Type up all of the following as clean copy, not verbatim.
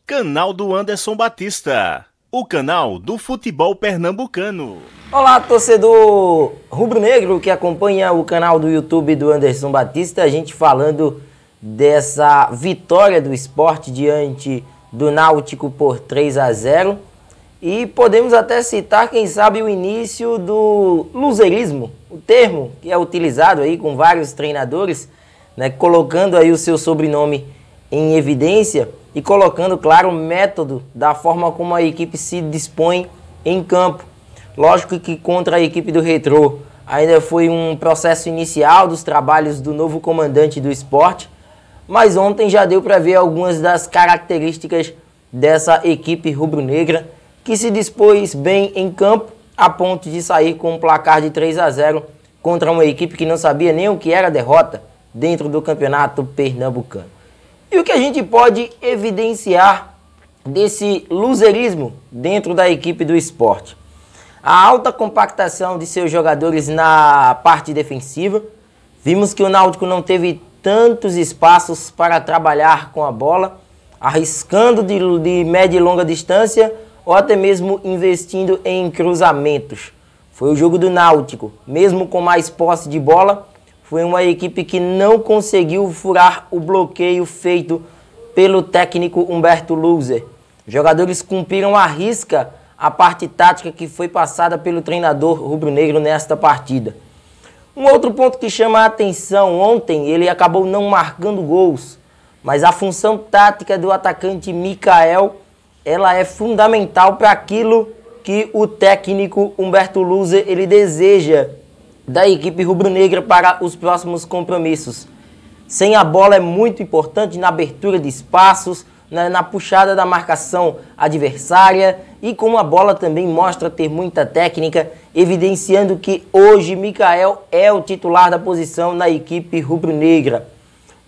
Canal do Anderson Batista, o canal do futebol pernambucano. Olá, torcedor rubro-negro que acompanha o canal do YouTube do Anderson Batista. A gente falando dessa vitória do Sport diante do Náutico por 3-0. E podemos até citar, quem sabe, o início do luzeirismo, o termo que é utilizado aí com vários treinadores, né, colocando aí o seu sobrenome em evidência e colocando, claro, o método da forma como a equipe se dispõe em campo. Lógico que contra a equipe do Retrô ainda foi um processo inicial dos trabalhos do novo comandante do Sport, mas ontem já deu para ver algumas das características dessa equipe rubro-negra que se dispôs bem em campo a ponto de sair com um placar de 3-0 contra uma equipe que não sabia nem o que era derrota dentro do campeonato pernambucano. E o que a gente pode evidenciar desse luzeirismo dentro da equipe do Sport? A alta compactação de seus jogadores na parte defensiva. Vimos que o Náutico não teve tantos espaços para trabalhar com a bola, arriscando de média e longa distância ou até mesmo investindo em cruzamentos. Foi o jogo do Náutico, mesmo com mais posse de bola, foi uma equipe que não conseguiu furar o bloqueio feito pelo técnico Humberto Louser. Os jogadores cumpriram à risca a parte tática que foi passada pelo treinador rubro-negro nesta partida. Um outro ponto que chama a atenção, ontem ele acabou não marcando gols, mas a função tática do atacante Mikael, ela é fundamental para aquilo que o técnico Humberto Louser ele deseja da equipe rubro-negra para os próximos compromissos. Sem a bola é muito importante na abertura de espaços, na puxada da marcação adversária, e com a bola também mostra ter muita técnica, evidenciando que hoje Mikael é o titular da posição na equipe rubro-negra.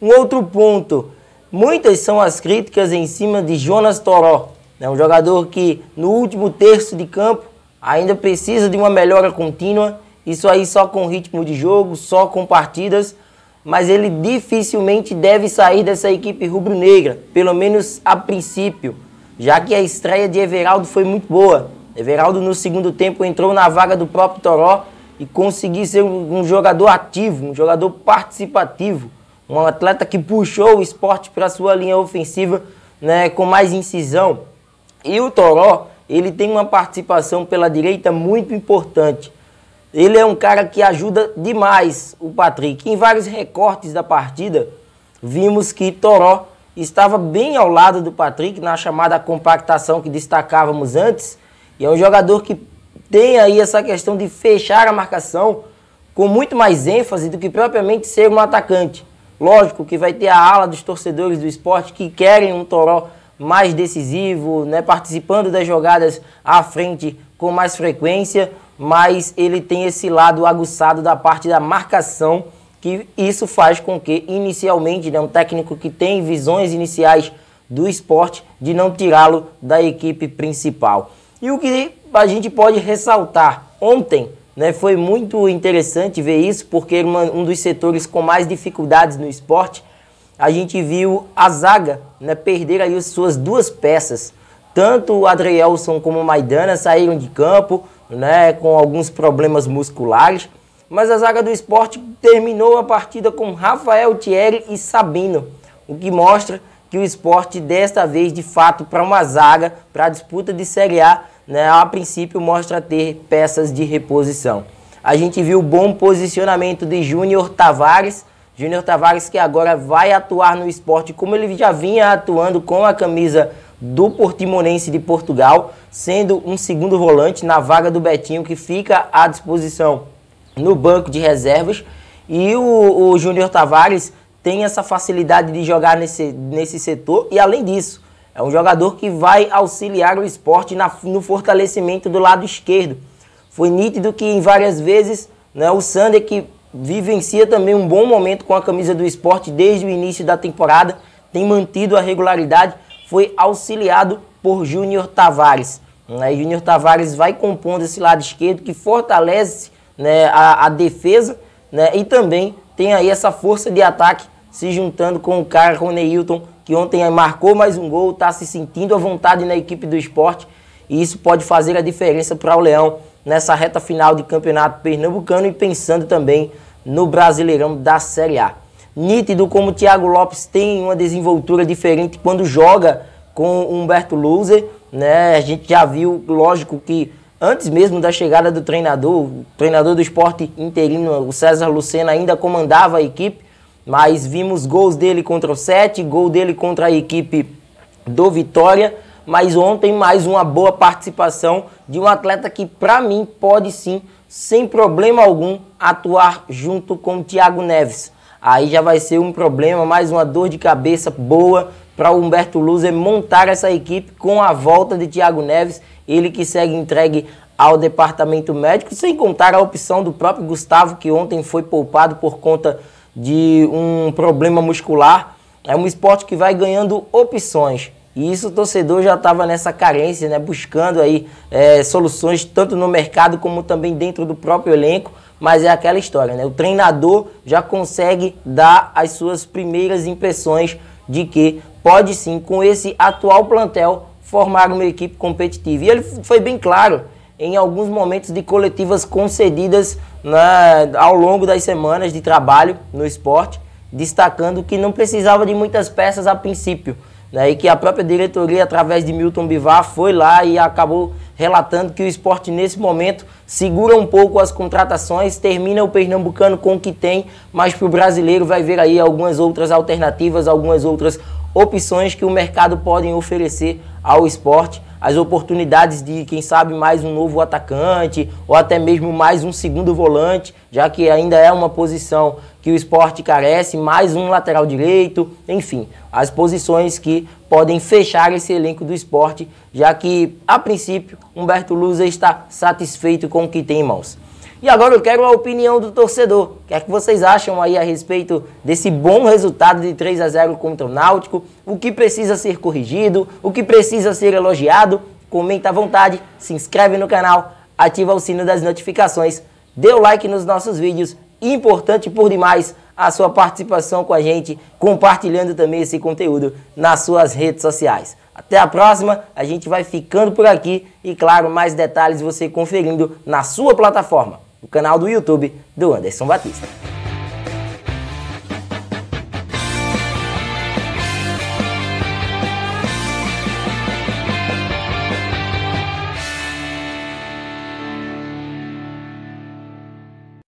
Um outro ponto, muitas são as críticas em cima de Jonas Toró, um jogador que no último terço de campo ainda precisa de uma melhora contínua, isso aí só com ritmo de jogo, só com partidas, mas ele dificilmente deve sair dessa equipe rubro-negra, pelo menos a princípio, já que a estreia de Everaldo foi muito boa. Everaldo no segundo tempo entrou na vaga do próprio Toró e conseguiu ser um jogador ativo, um jogador participativo, um atleta que puxou o Sport para a sua linha ofensiva, né, com mais incisão. E o Toró, ele tem uma participação pela direita muito importante. Ele é um cara que ajuda demais o Patrick. Em vários recortes da partida, vimos que Toró estava bem ao lado do Patrick na chamada compactação que destacávamos antes. E é um jogador que tem aí essa questão de fechar a marcação com muito mais ênfase do que propriamente ser um atacante. Lógico que vai ter a ala dos torcedores do Sport que querem um Toró mais decisivo, né, participando das jogadas à frente com mais frequência, mas ele tem esse lado aguçado da parte da marcação, que isso faz com que, inicialmente, né, um técnico que tem visões iniciais do Sport, de não tirá-lo da equipe principal. E o que a gente pode ressaltar ontem, né, foi muito interessante ver isso, porque um dos setores com mais dificuldades no Sport, a gente viu a zaga, né, perder aí as suas duas peças. Tanto o Adrielson como o Maidana saíram de campo, né, com alguns problemas musculares, mas a zaga do Sport terminou a partida com Rafael Thierry e Sabino, o que mostra que o Sport desta vez, de fato, para uma zaga, para a disputa de Série A, né, a princípio mostra ter peças de reposição. A gente viu o bom posicionamento de Júnior Tavares que agora vai atuar no Sport como ele já vinha atuando com a camisa do Portimonense de Portugal, sendo um segundo volante na vaga do Betinho, que fica à disposição no banco de reservas. E o Júnior Tavares tem essa facilidade de jogar nesse setor, e além disso, é um jogador que vai auxiliar o Sport no fortalecimento do lado esquerdo. Foi nítido que em várias vezes, né, o Sander, que vivencia também um bom momento com a camisa do Sport desde o início da temporada, tem mantido a regularidade, foi auxiliado por Júnior Tavares. Júnior Tavares vai compondo esse lado esquerdo que fortalece, né, a defesa, né, e também tem aí essa força de ataque se juntando com o cara Roneilton, que ontem marcou mais um gol, está se sentindo à vontade na equipe do Sport, e isso pode fazer a diferença para o Leão nessa reta final de campeonato pernambucano e pensando também no Brasileirão da Série A. Nítido como o Thiago Lopes tem uma desenvoltura diferente quando joga com o Humberto Louser, né? A gente já viu, lógico que antes mesmo da chegada do treinador, o treinador do Sport interino, o César Lucena, ainda comandava a equipe, mas vimos gols dele contra o 7, gol dele contra a equipe do Vitória, mas ontem mais uma boa participação de um atleta que para mim pode sim, sem problema algum, atuar junto com o Thiago Neves. Aí já vai ser um problema, mais uma dor de cabeça boa para o Humberto Louser montar essa equipe com a volta de Thiago Neves, ele que segue entregue ao departamento médico, sem contar a opção do próprio Gustavo, que ontem foi poupado por conta de um problema muscular. É um Sport que vai ganhando opções. E isso o torcedor já estava nessa carência, né? Buscando aí soluções tanto no mercado como também dentro do próprio elenco. Mas é aquela história, né? O treinador já consegue dar as suas primeiras impressões de que pode sim, com esse atual plantel, formar uma equipe competitiva. E ele foi bem claro em alguns momentos de coletivas concedidas ao longo das semanas de trabalho no Sport, destacando que não precisava de muitas peças a princípio, né, e que a própria diretoria, através de Milton Bivar, foi lá e acabou relatando que o Sport, nesse momento, segura um pouco as contratações, termina o Pernambucano com o que tem, mas para o brasileiro vai ver aí algumas outras alternativas, algumas outras opções que o mercado pode oferecer ao Sport, as oportunidades de, quem sabe, mais um novo atacante, ou até mesmo mais um segundo volante, já que ainda é uma posição que o Sport carece, mais um lateral direito, enfim, as posições que podem fechar esse elenco do Sport, já que, a princípio, Humberto Louser está satisfeito com o que tem em mãos. E agora eu quero a opinião do torcedor. O que é que vocês acham aí a respeito desse bom resultado de 3-0 contra o Náutico? O que precisa ser corrigido? O que precisa ser elogiado? Comenta à vontade, se inscreve no canal, ativa o sino das notificações, dê o like nos nossos vídeos. Importante por demais a sua participação com a gente, compartilhando também esse conteúdo nas suas redes sociais. Até a próxima, a gente vai ficando por aqui e, claro, mais detalhes você conferindo na sua plataforma, o canal do YouTube do Anderson Batista.